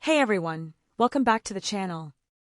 Hey everyone, welcome back to the channel.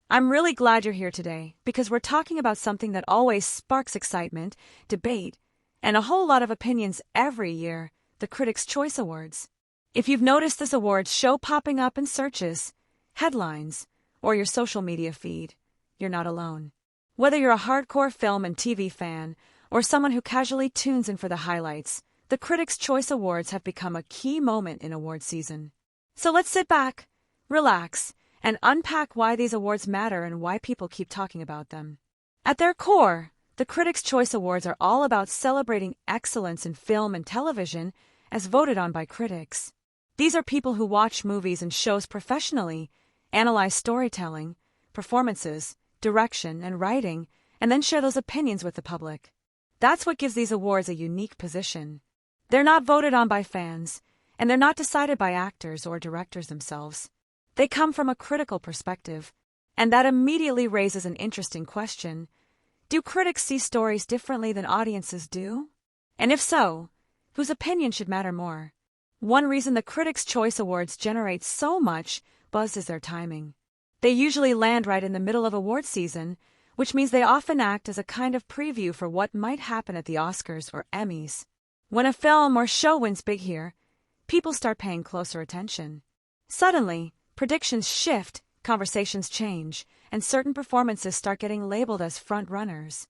I'm really glad you're here today because we're talking about something that always sparks excitement, debate, and a whole lot of opinions every year, the Critics' Choice Awards. If you've noticed this awards show popping up in searches, headlines, or your social media feed, you're not alone. Whether you're a hardcore film and TV fan or someone who casually tunes in for the highlights, the Critics' Choice Awards have become a key moment in award season. So let's sit back, relax, and unpack why these awards matter and why people keep talking about them. At their core, the Critics' Choice Awards are all about celebrating excellence in film and television as voted on by critics. These are people who watch movies and shows professionally, analyze storytelling, performances, direction, and writing, and then share those opinions with the public. That's what gives these awards a unique position. They're not voted on by fans, and they're not decided by actors or directors themselves. They come from a critical perspective, and that immediately raises an interesting question. Do critics see stories differently than audiences do? And if so, whose opinion should matter more? One reason the Critics' Choice Awards generate so much buzz is their timing. They usually land right in the middle of award season, which means they often act as a kind of preview for what might happen at the Oscars or Emmys. When a film or show wins big here, people start paying closer attention. Suddenly, predictions shift, conversations change, and certain performances start getting labeled as front-runners.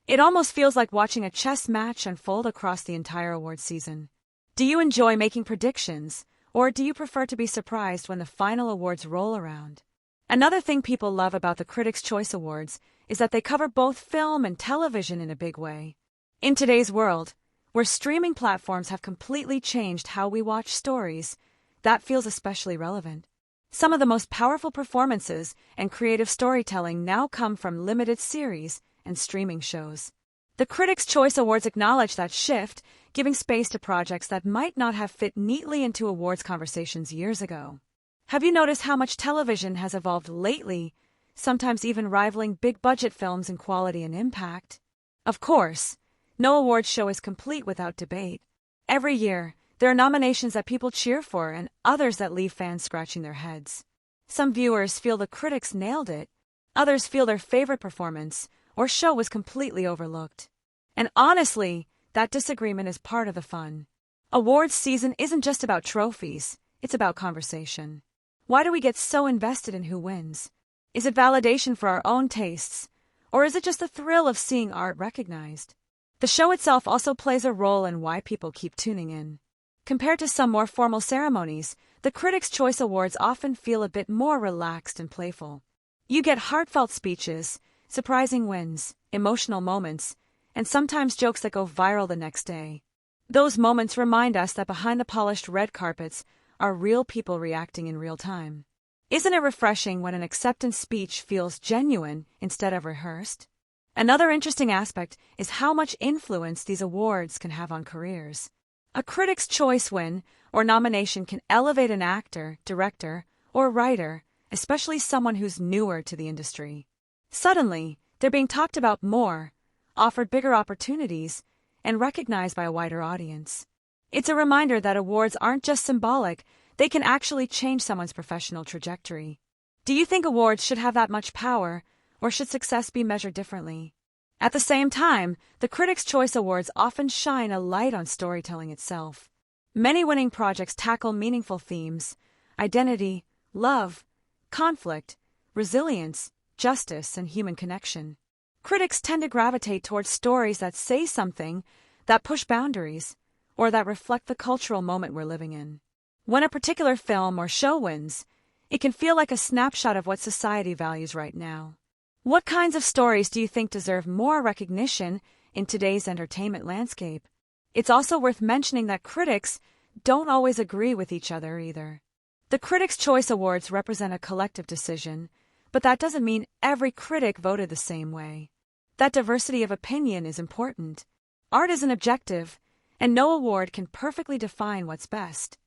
It almost feels like watching a chess match unfold across the entire award season. Do you enjoy making predictions, or do you prefer to be surprised when the final awards roll around? Another thing people love about the Critics' Choice Awards is that they cover both film and television in a big way. In today's world, where streaming platforms have completely changed how we watch stories, that feels especially relevant. Some of the most powerful performances and creative storytelling now come from limited series and streaming shows. The Critics' Choice Awards acknowledge that shift, giving space to projects that might not have fit neatly into awards conversations years ago. Have you noticed how much television has evolved lately, sometimes even rivaling big-budget films in quality and impact? Of course, no awards show is complete without debate. Every year, there are nominations that people cheer for and others that leave fans scratching their heads. Some viewers feel the critics nailed it, others feel their favorite performance or show was completely overlooked. And honestly, that disagreement is part of the fun. Awards season isn't just about trophies, it's about conversation. Why do we get so invested in who wins? Is it validation for our own tastes, or is it just the thrill of seeing art recognized? The show itself also plays a role in why people keep tuning in. Compared to some more formal ceremonies, the Critics' Choice Awards often feel a bit more relaxed and playful. You get heartfelt speeches, surprising wins, emotional moments, and sometimes jokes that go viral the next day. Those moments remind us that behind the polished red carpets are real people reacting in real time. Isn't it refreshing when an acceptance speech feels genuine instead of rehearsed? Another interesting aspect is how much influence these awards can have on careers. A Critics' Choice win or nomination can elevate an actor, director, or writer, especially someone who's newer to the industry. Suddenly, they're being talked about more, offered bigger opportunities, and recognized by a wider audience. It's a reminder that awards aren't just symbolic, they can actually change someone's professional trajectory. Do you think awards should have that much power, or should success be measured differently? At the same time, the Critics' Choice Awards often shine a light on storytelling itself. Many winning projects tackle meaningful themes: identity, love, conflict, resilience, justice, and human connection. Critics tend to gravitate towards stories that say something, that push boundaries, or that reflect the cultural moment we're living in. When a particular film or show wins, it can feel like a snapshot of what society values right now. What kinds of stories do you think deserve more recognition in today's entertainment landscape? It's also worth mentioning that critics don't always agree with each other either. The Critics' Choice Awards represent a collective decision, but that doesn't mean every critic voted the same way. That diversity of opinion is important. Art isn't objective, and no award can perfectly define what's best.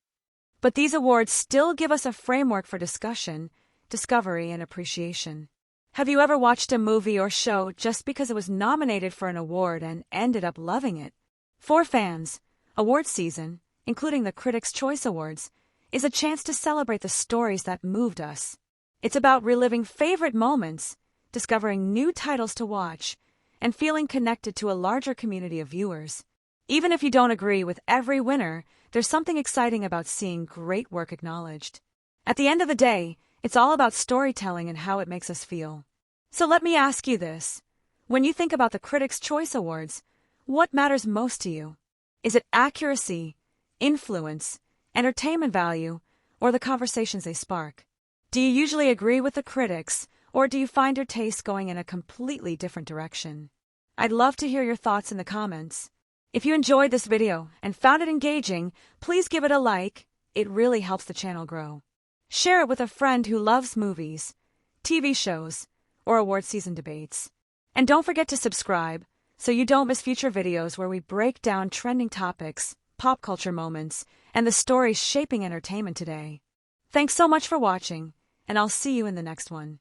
But these awards still give us a framework for discussion, discovery, and appreciation. Have you ever watched a movie or show just because it was nominated for an award and ended up loving it? For fans, award season, including the Critics' Choice Awards, is a chance to celebrate the stories that moved us. It's about reliving favorite moments, discovering new titles to watch, and feeling connected to a larger community of viewers. Even if you don't agree with every winner, there's something exciting about seeing great work acknowledged. At the end of the day, it's all about storytelling and how it makes us feel. So let me ask you this. When you think about the Critics' Choice Awards, what matters most to you? Is it accuracy, influence, entertainment value, or the conversations they spark? Do you usually agree with the critics, or do you find your taste going in a completely different direction? I'd love to hear your thoughts in the comments. If you enjoyed this video and found it engaging, please give it a like. It really helps the channel grow. Share it with a friend who loves movies, TV shows, or award season debates. And don't forget to subscribe so you don't miss future videos where we break down trending topics, pop culture moments, and the stories shaping entertainment today. Thanks so much for watching, and I'll see you in the next one.